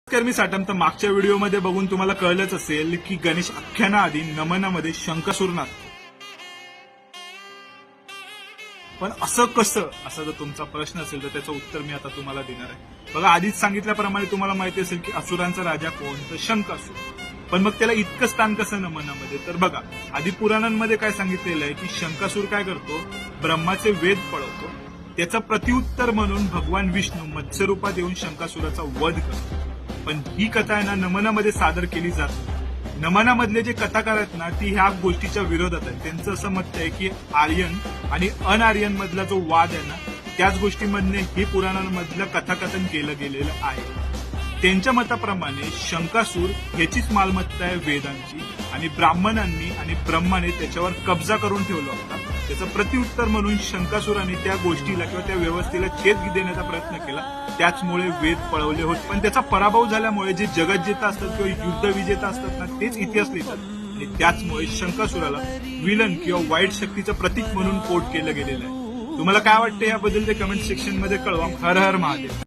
नमस्कार, मी साटम. तर मागच्या व्हिडिओमध्ये बघून तुम्हाला कळलंच असेल की गणेश आख्यानाआधी नमनामध्ये शंकासूर नाचतो. पण असं कसं, असा जर तुमचा प्रश्न असेल तर त्याचं उत्तर मी आता तुम्हाला देणार आहे. बघा, आधीच सांगितल्याप्रमाणे तुम्हाला माहिती असेल की असुरांचा राजा कोण, तर शंकासूर. पण मग त्याला इतकं स्थान कसं नमनामध्ये? तर बघा, आधी पुराणांमध्ये काय सांगितलेलं आहे की शंकासूर काय करतो, ब्रह्माचे वेद पळवतो. त्याचं प्रत्युत्तर म्हणून भगवान विष्णू मत्स्य रूपात येऊन शंकासुराचा वध करतो. पण ही कथा आहे ना नमनामध्ये सादर केली जात नाही. नमनामधले जे कथाकार आहेत ना, ती ह्या गोष्टीच्या विरोधात आहेत. त्यांचं असं मत आहे की आर्यन आणि अनआर्यन मधला जो वाद आहे ना, त्याच गोष्टीमधने हे पुराणांमधलं कथाकथन केलं गेलेलं आहे. त्यांच्या मताप्रमाणे शंकासूर ह्याचीच मालमत्ता आहे वेदांची, आणि ब्राह्मणांनी आणि ब्रह्माने त्याच्यावर कब्जा करून ठेवला होता. त्याचं प्रत्युत्तर म्हणून शंकासुराने त्या गोष्टीला किंवा त्या व्यवस्थेला छेद देण्याचा प्रयत्न केला. त्याचमुळे वेद पळवले होते. पण त्याचा पराभव झाल्यामुळे जे जगज्जेता असतात किंवा युद्ध विजेता असतात ना, तेच इतिहास लिहितात. आणि त्याचमुळे शंकासुराला विलन किंवा वाईट शक्तीचं प्रतीक म्हणून कोट केलं गेलेलं आहे. तुम्हाला काय वाटतं याबद्दल ते कमेंट सेक्शन मध्ये कळवा. हर हर महादेव.